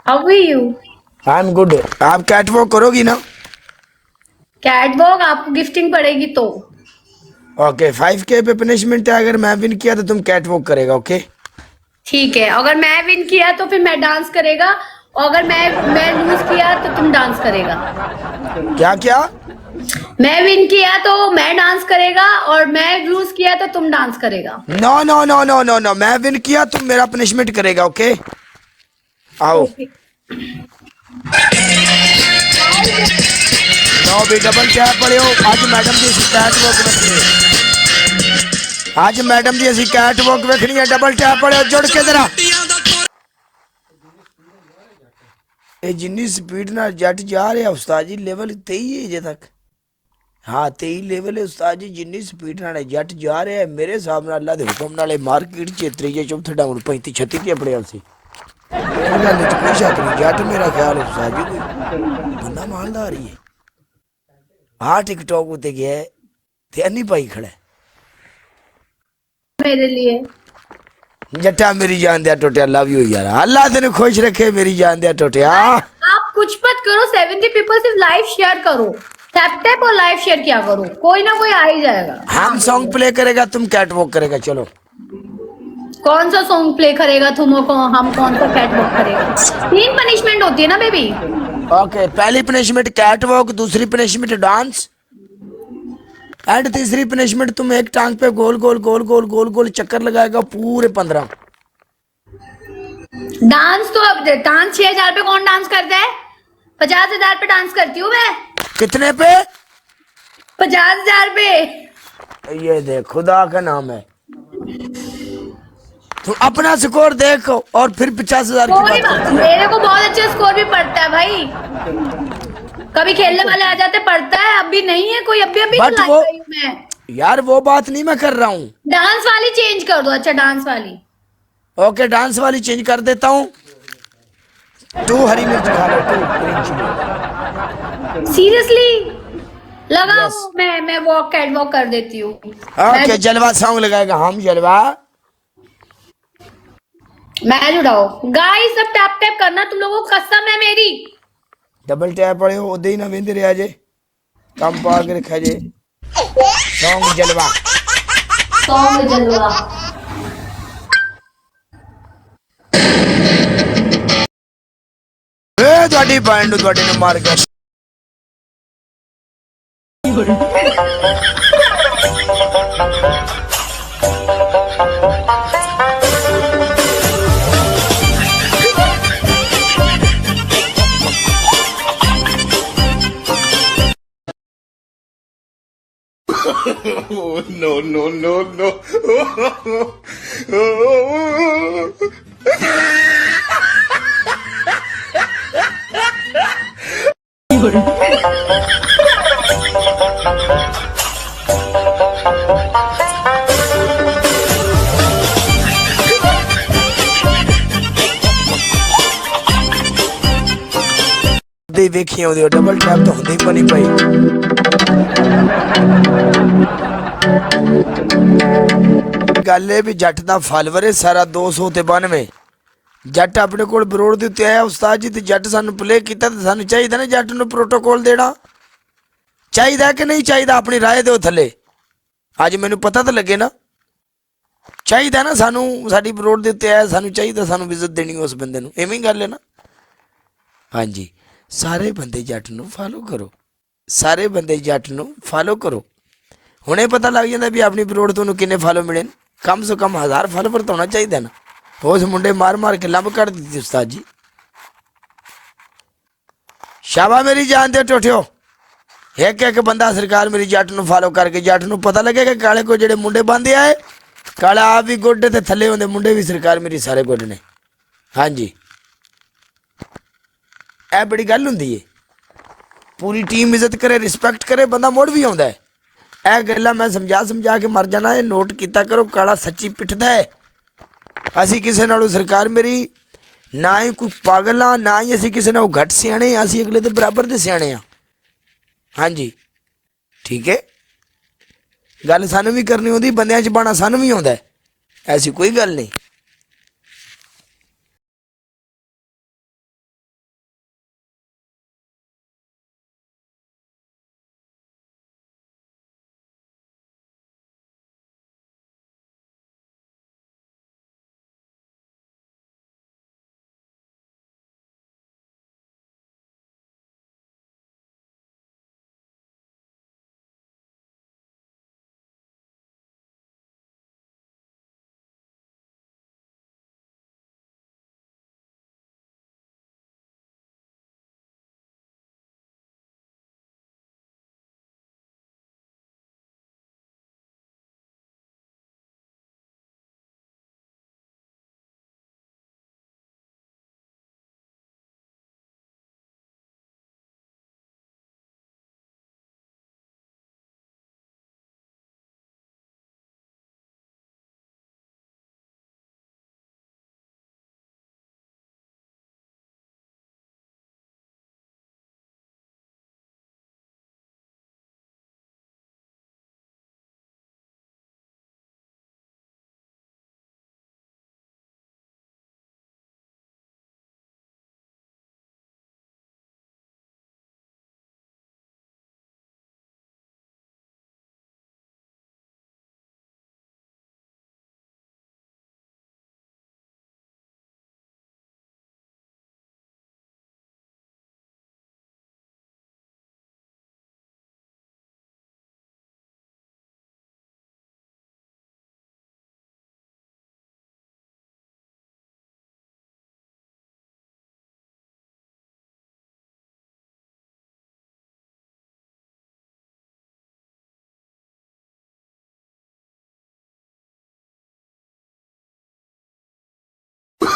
How are you? I am good. आप catwalk करोगी ना? कैटवॉक आपको गिफ्टिंग पड़ेगी तो। ओके 5K पे पनिशमेंट है, अगर मैं विन किया तो तुम कैट वॉक करेगा। ओके ठीक है, अगर मैं विन किया तो फिर मैं डांस करेगा, और अगर मैं लूज किया तो तुम डांस करेगा। क्या क्या? मैं विन किया तो मैं डांस करेगा, और मैं लूज किया तो तुम डांस करेगा। No no no no no no, मैं विन किया तुम मेरा पनिशमेंट करेगा। ओके आओ। ओके। नो भी डबल टैप पड़े हो। आज मैडम जी असी कैट वॉक वेखनी है। आज मैडम जी असी कैट वॉक वेखनी है। डबल टैप पड़े हो जुड़ के जरा। ਇਹ ਜਿੰਨੀ ਸਪੀਡ ਨਾਲ ਜੱਟ ਜਾ ਰਿਹਾ ਉਸਤਾਦ ਜੀ, ਲੈਵਲ 23 ਹੈ ਅਜੇ ਤੱਕ। हाँ 23 लेवल है उस्ताद जी, जिन्नी स्पीड नाल जट जा रहा है मेरे हिसाब नाल अल्लाह दे हुक्म नाल मार्केट च त्रीजे चौथे डाउन 35-36 ते अपने सी। इस गल च कोई शक नहीं, जट मेरा ख्याल है उस्ताद जी कोई बंदा मालदार ही है। हाँ टिकटॉक उत्ते गया है ते अन्नी पाई खड़ा है। मेरे लिए जट्टा मेरी जान दिया टोटिया, लव यू यार, अल्लाह तेन खुश रखे मेरी जान दिया टोटिया। आप कुछ मत करो, 70 पीपल सिर्फ लाइव शेयर करो, टैप टैप और लाइव शेयर किया करो, कोई ना कोई आ ही जाएगा। हम सॉन्ग प्ले करेगा, तुम कैट वॉक करेगा। चलो कौन सा सॉन्ग प्ले करेगा तुम, हम कौन सा कैट वॉक करेगा? 3 पनिशमेंट होती है ना बेबी। ओके पहली पनिशमेंट कैट वॉक, दूसरी पनिशमेंट डांस, एंड तीसरी पनिशमेंट तुम एक टांग पे गोल गोल गोल गोल गोल गोल चक्कर लगाएगा पूरे 15। डांस तो अब डांस 6,000 पे कौन डांस करता है? 50,000 पे डांस करती हूँ मैं। कितने पे? 50,000 पे। ये देख खुदा का नाम है, तुम अपना स्कोर देखो और फिर 50,000 की बात करती है। मेरे को बहुत अच्छा स्कोर भी पड़ता है भाई, कभी खेलने वाले आ जाते पड़ता है, अभी नहीं है कोई, अभी अभी बट तो वो लाई हूँ मैं। यार वो बात नहीं मैं कर रहा हूँ। डांस वाली चेंज कर दो, अच्छा डांस वाली। ओके डांस वाली चेंज कर देता हूँ। 2 हरी मिर्च खा लो, 2 ग्रीन चिली। सीरियसली लगाओ। Yes. मैं वॉक कैट वॉक कर देती हूँ। ओके जलवा सॉन्ग लगाएगा हम जलवा। मैं जुड़ाओ गाइस, सब टैप टैप करना, तुम लोगों को कसम है मेरी। डबल टैप पड़े हो उदे ही ना वेंदे रहा जे, कम पा के रखा जे। सॉन्ग जलवा, सॉन्ग जलवा। ए ਤੁਹਾਡੀ ਭੈਣ ਨੂੰ ਤੁਹਾਡੇ ਨੇ ਮਾਰ ਗਿਆ। Oh, no, no, no, no. ਦੇ ਵੇਖੀ ਆਉਂਦੇ ਡਬਲ ਟੈਪ ਤਾਂ ਹੁੰਦੀ ਬਣੀ ਪਈ। ਗੱਲ ਇਹ ਵੀ ਜੱਟ ਦਾ ਫਾਲੋਵਰ ਹੈ ਸਾਰਾ 200 ਤੇ 92। ਜੱਟ ਆਪਣੇ ਕੋਲ ਬਰੋੜ ਦੇ ਉੱਤੇ ਆਇਆ ਉਸਤਾਦ ਜੀ, ਤੇ ਜੱਟ ਸਾਨੂੰ ਪਲੇ ਕੀਤਾ ਤੇ ਸਾਨੂੰ ਚਾਹੀਦਾ ਨਾ ਜੱਟ ਨੂੰ ਪ੍ਰੋਟੋਕੋਲ ਦੇਣਾ ਚਾਹੀਦਾ ਕਿ ਨਹੀਂ ਚਾਹੀਦਾ? ਆਪਣੀ ਰਾਏ ਦਿਓ ਥੱਲੇ, ਅੱਜ ਮੈਨੂੰ ਪਤਾ ਤਾਂ ਲੱਗੇ ਨਾ। ਚਾਹੀਦਾ ਨਾ ਸਾਨੂੰ, ਸਾਡੀ ਬਰੋੜ ਦੇ ਉੱਤੇ ਆਇਆ, ਸਾਨੂੰ ਚਾਹੀਦਾ, ਸਾਨੂੰ ਇੱਜ਼ਤ ਦੇਣੀ ਉਸ ਬੰਦੇ ਨੂੰ, ਐਵੇਂ ਗੱਲ ਹੈ ਨਾ। ਹਾਂਜੀ ਸਾਰੇ ਬੰਦੇ ਜੱਟ ਨੂੰ ਫਾਲੋ ਕਰੋ, ਸਾਰੇ ਬੰਦੇ ਜੱਟ ਨੂੰ ਫਾਲੋ ਕਰੋ। ਹੁਣੇ ਪਤਾ ਲੱਗ ਜਾਂਦਾ ਵੀ ਆਪਣੀ ਬਰੋੜ ਤੁਹਾਨੂੰ ਕਿੰਨੇ ਫਾਲੋ ਮਿਲੇ ਨੇ। ਕਮ ਸੇ ਕਮ 1000 ਫਾਲੋਵਰ ਤਾਂ ਹੋਣਾ ਚਾਹੀਦਾ ਨਾ। ਉਸ ਮੁੰਡੇ ਮਾਰ ਮਾਰ ਕੇ ਲੰਬ ਕੱਢ ਦਿੱਤੀ ਉਸਤਾਦ ਜੀ। ਸ਼ਾਬਾ ਮੇਰੀ ਜਾਨ ਦੇ ਟੋਟਿਓ, ਇੱਕ ਇੱਕ ਬੰਦਾ ਸਰਕਾਰ ਮੇਰੀ ਜੱਟ ਨੂੰ ਫਾਲੋ ਕਰਕੇ ਜੱਟ ਨੂੰ ਪਤਾ ਲੱਗੇਗਾ ਕਾਲੇ ਕੋ ਜਿਹੜੇ ਮੁੰਡੇ ਬੰਦੇ ਆਏ, ਕਾਲਾ ਆਪ ਵੀ ਗੋਡੇ ਤੇ ਥੱਲੇ ਹੁੰਦੇ, ਮੁੰਡੇ ਵੀ ਸਰਕਾਰ ਮੇਰੀ ਸਾਰੇ ਗੁੱਡ ਨੇ। ਹਾਂਜੀ ਇਹ ਬੜੀ ਗੱਲ ਹੁੰਦੀ ਹੈ, ਪੂਰੀ ਟੀਮ ਇੱਜ਼ਤ ਕਰੇ, ਰਿਸਪੈਕਟ ਕਰੇ, ਬੰਦਾ ਮੁੜ ਵੀ ਆਉਂਦਾ ਹੈ। ਇਹ ਗੱਲਾਂ ਮੈਂ ਸਮਝਾ ਕੇ ਮਰ ਜਾਣਾ, ਇਹ ਨੋਟ ਕੀਤਾ ਕਰੋ, ਕਾਲਾ ਸੱਚੀ ਪਿੱਟਦਾ ਹੈ। ਅਸੀਂ ਕਿਸੇ ਨਾਲੋਂ ਸਰਕਾਰ ਮੇਰੀ ਨਾ ਹੀ ਕੋਈ ਪਾਗਲ ਆ, ਨਾ ਹੀ ਅਸੀਂ ਕਿਸੇ ਨਾਲੋਂ ਘੱਟ ਸਿਆਣੇ ਆ, ਅਸੀਂ ਅਗਲੇ ਦੇ ਬਰਾਬਰ ਦੇ ਸਿਆਣੇ ਆ। ਹਾਂਜੀ ਠੀਕ ਹੈ, ਗੱਲ ਸਾਨੂੰ ਵੀ ਕਰਨੀ ਹੁੰਦੀ, ਬੰਦਿਆਂ 'ਚ ਬਾਣਾ ਸਾਨੂੰ ਵੀ ਆਉਂਦਾ, ਐਸੀ ਕੋਈ ਗੱਲ ਨਹੀਂ।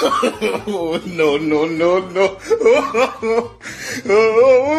no, no, no, no. Eh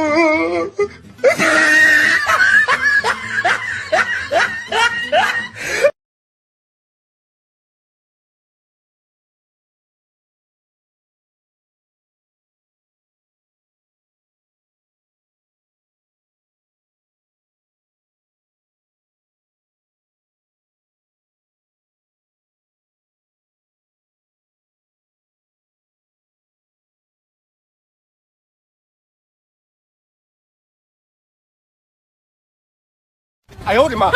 呦我的妈！